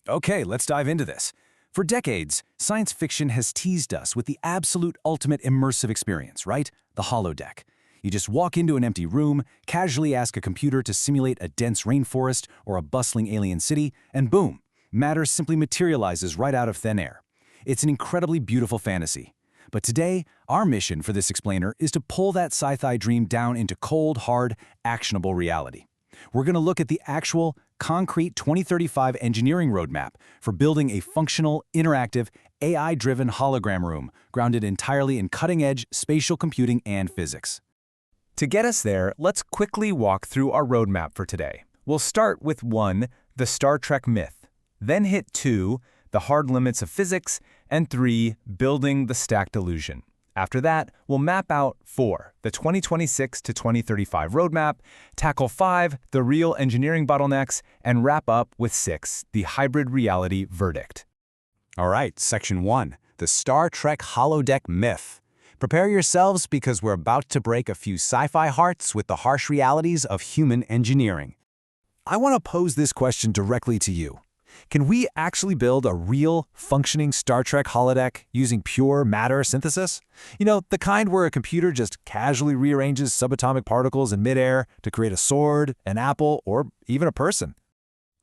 Okay, let's dive into this. For decades, science fiction has teased us with the absolute ultimate immersive experience, right? The holodeck. You just walk into an empty room, casually ask a computer to simulate a dense rainforest or a bustling alien city, and boom, matter simply materializes right out of thin air. It's an incredibly beautiful fantasy. But today, our mission for this explainer is to pull that sci-fi dream down into cold, hard, actionable reality. We're going to look at the actual, concrete 2035 engineering roadmap for building a functional, interactive, AI-driven hologram room grounded entirely in cutting-edge spatial computing and physics. To get us there, let's quickly walk through our roadmap for today. We'll start with 1, the Star Trek myth, then hit 2, the hard limits of physics, and 3, building the stacked illusion. After that, we'll map out 4, the 2026 to 2035 roadmap, tackle 5, the real engineering bottlenecks, and wrap up with 6, the hybrid reality verdict. All right, Section 1, the Star Trek holodeck myth. Prepare yourselves because we're about to break a few sci-fi hearts with the harsh realities of human engineering. I want to pose this question directly to you. Can we actually build a real, functioning Star Trek holodeck using pure matter synthesis? You know, the kind where a computer just casually rearranges subatomic particles in midair to create a sword, an apple, or even a person.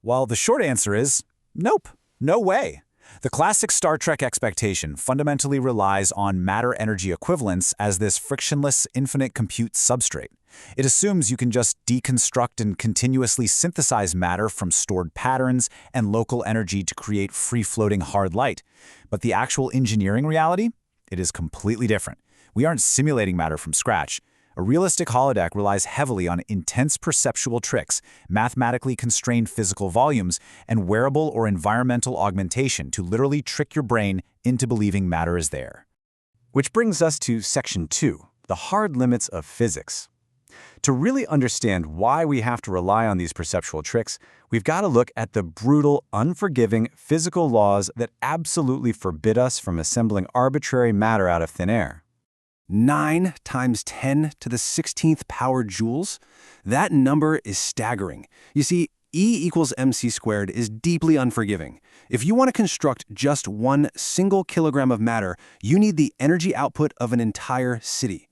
Well, the short answer is nope, no way. The classic Star Trek expectation fundamentally relies on matter-energy equivalence as this frictionless, infinite compute substrate. It assumes you can just deconstruct and continuously synthesize matter from stored patterns and local energy to create free-floating hard light. But the actual engineering reality? It is completely different. We aren't simulating matter from scratch. A realistic holodeck relies heavily on intense perceptual tricks, mathematically constrained physical volumes, and wearable or environmental augmentation to literally trick your brain into believing matter is there. Which brings us to Section 2, the hard limits of physics. To really understand why we have to rely on these perceptual tricks, we've got to look at the brutal, unforgiving physical laws that absolutely forbid us from assembling arbitrary matter out of thin air. 9 times 10 to the 16th power joules? That number is staggering. You see, E equals mc squared is deeply unforgiving. If you want to construct just 1 single kilogram of matter, you need the energy output of an entire city.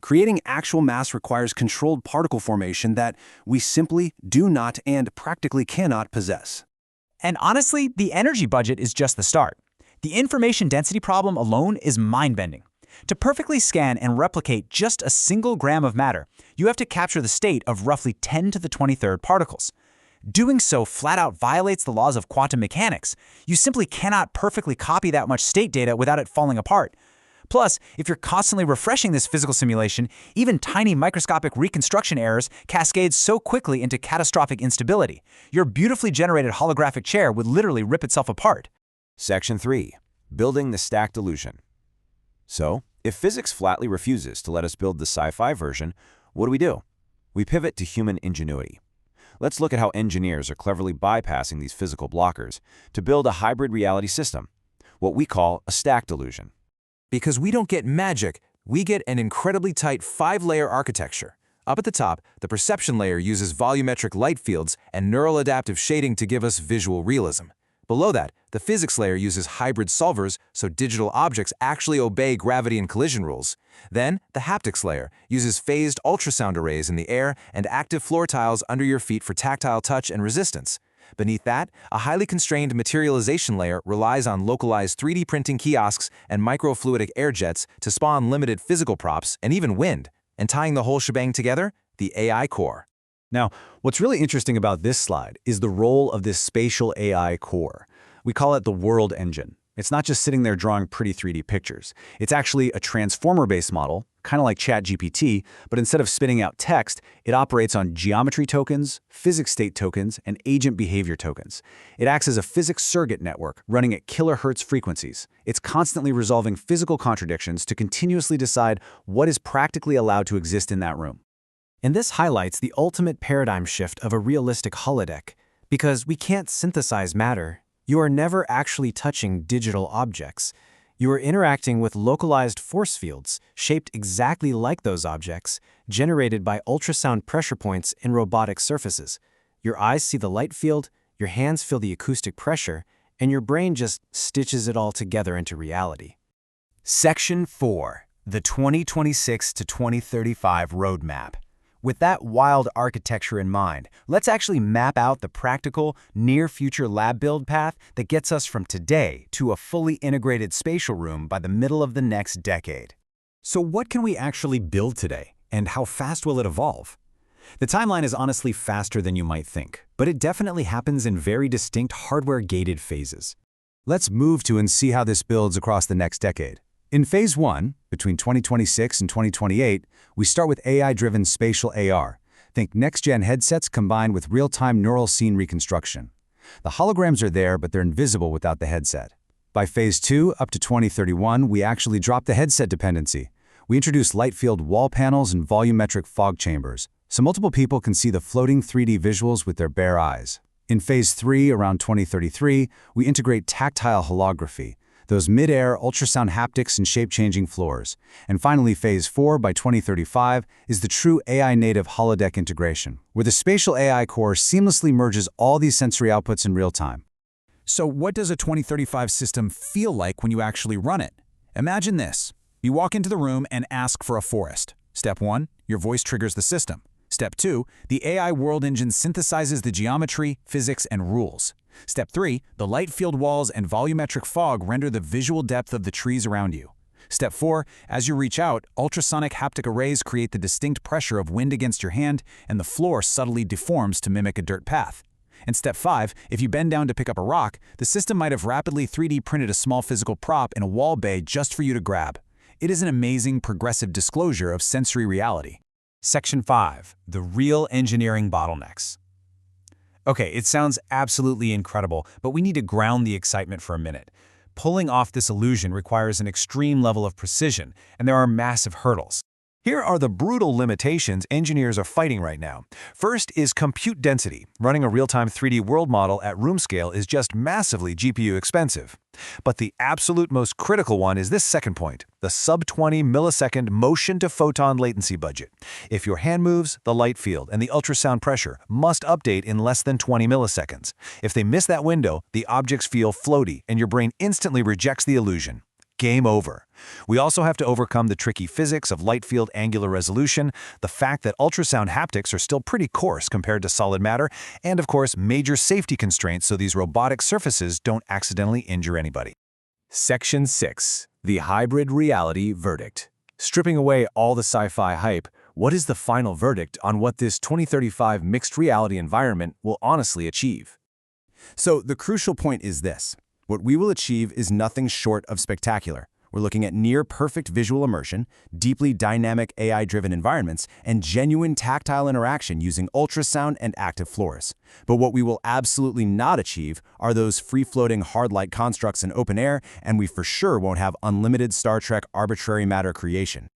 Creating actual mass requires controlled particle formation that we simply do not and practically cannot possess. And honestly, the energy budget is just the start. The information density problem alone is mind-bending. To perfectly scan and replicate just a single gram of matter, you have to capture the state of roughly 10 to the 23rd particles. Doing so flat out violates the laws of quantum mechanics. You simply cannot perfectly copy that much state data without it falling apart. Plus, if you're constantly refreshing this physical simulation, even tiny microscopic reconstruction errors cascade so quickly into catastrophic instability. Your beautifully generated holographic chair would literally rip itself apart. Section 3, building the stacked illusion. So, if physics flatly refuses to let us build the sci-fi version, what do? We pivot to human ingenuity. Let's look at how engineers are cleverly bypassing these physical blockers to build a hybrid reality system, what we call a stacked illusion. Because we don't get magic, we get an incredibly tight 5-layer architecture. Up at the top, the perception layer uses volumetric light fields and neural adaptive shading to give us visual realism. Below that, the physics layer uses hybrid solvers so digital objects actually obey gravity and collision rules. Then, the haptics layer uses phased ultrasound arrays in the air and active floor tiles under your feet for tactile touch and resistance. Beneath that, a highly constrained materialization layer relies on localized 3D printing kiosks and microfluidic air jets to spawn limited physical props and even wind. And tying the whole shebang together, the AI core. Now, what's really interesting about this slide is the role of this spatial AI core. We call it the world engine. It's not just sitting there drawing pretty 3D pictures. It's actually a transformer-based model, kind of like ChatGPT, but instead of spitting out text, it operates on geometry tokens, physics state tokens, and agent behavior tokens. It acts as a physics surrogate network running at kilohertz frequencies. It's constantly resolving physical contradictions to continuously decide what is practically allowed to exist in that room. And this highlights the ultimate paradigm shift of a realistic holodeck. Because we can't synthesize matter, you are never actually touching digital objects. You are interacting with localized force fields, shaped exactly like those objects, generated by ultrasound pressure points in robotic surfaces. Your eyes see the light field, your hands feel the acoustic pressure, and your brain just stitches it all together into reality. Section 4. The 2026 to 2035 Roadmap. With that wild architecture in mind, let's actually map out the practical, near-future lab build path that gets us from today to a fully integrated spatial room by the middle of the next decade. So what can we actually build today, and how fast will it evolve? The timeline is honestly faster than you might think, but it definitely happens in very distinct hardware-gated phases. Let's move to and see how this builds across the next decade. In Phase 1, between 2026 and 2028, we start with AI-driven spatial AR. Think next-gen headsets combined with real-time neural scene reconstruction. The holograms are there, but they're invisible without the headset. By Phase 2, up to 2031, we actually drop the headset dependency. We introduce light-field wall panels and volumetric fog chambers, so multiple people can see the floating 3D visuals with their bare eyes. In Phase 3, around 2033, we integrate tactile holography, those mid-air ultrasound haptics and shape-changing floors. And finally, Phase 4 by 2035 is the true AI-native holodeck integration, where the spatial AI core seamlessly merges all these sensory outputs in real time. So what does a 2035 system feel like when you actually run it? Imagine this. You walk into the room and ask for a forest. Step 1, your voice triggers the system. Step 2, the AI world engine synthesizes the geometry, physics, and rules. Step 3, the light-field walls and volumetric fog render the visual depth of the trees around you. Step 4, as you reach out, ultrasonic haptic arrays create the distinct pressure of wind against your hand, and the floor subtly deforms to mimic a dirt path. And Step 5, if you bend down to pick up a rock, the system might have rapidly 3D printed a small physical prop in a wall bay just for you to grab. It is an amazing, progressive disclosure of sensory reality. Section 5. The real engineering bottlenecks. Okay, it sounds absolutely incredible, but we need to ground the excitement for a minute. Pulling off this illusion requires an extreme level of precision, and there are massive hurdles. Here are the brutal limitations engineers are fighting right now. First is compute density. Running a real-time 3D world model at room scale is just massively GPU expensive. But the absolute most critical one is this second point, the sub-20 millisecond motion-to-photon latency budget. If your hand moves, the light field and the ultrasound pressure must update in less than 20 milliseconds. If they miss that window, the objects feel floaty and your brain instantly rejects the illusion. Game over. We also have to overcome the tricky physics of light field angular resolution, the fact that ultrasound haptics are still pretty coarse compared to solid matter, and of course, major safety constraints so these robotic surfaces don't accidentally injure anybody. Section 6. The hybrid reality verdict. Stripping away all the sci-fi hype, what is the final verdict on what this 2035 mixed reality environment will honestly achieve? So the crucial point is this. What we will achieve is nothing short of spectacular. We're looking at near-perfect visual immersion, deeply dynamic AI-driven environments, and genuine tactile interaction using ultrasound and active floors. But what we will absolutely not achieve are those free-floating hard light constructs in open air, and we for sure won't have unlimited Star Trek arbitrary matter creation.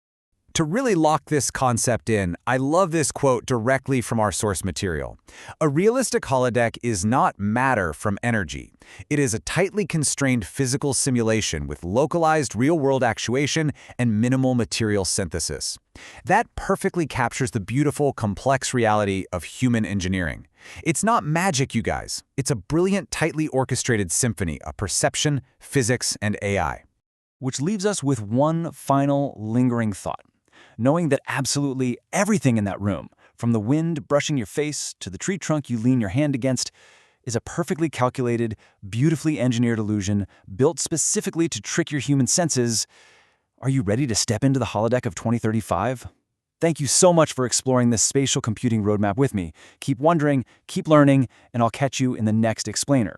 To really lock this concept in, I love this quote directly from our source material. A realistic holodeck is not matter from energy. It is a tightly constrained physical simulation with localized real-world actuation and minimal material synthesis. That perfectly captures the beautiful, complex reality of human engineering. It's not magic, you guys. It's a brilliant, tightly orchestrated symphony of perception, physics, and AI. Which leaves us with one final lingering thought. Knowing that absolutely everything in that room, from the wind brushing your face to the tree trunk you lean your hand against, is a perfectly calculated, beautifully engineered illusion built specifically to trick your human senses. Are you ready to step into the holodeck of 2035? Thank you so much for exploring this spatial computing roadmap with me. Keep wondering, keep learning, and I'll catch you in the next explainer.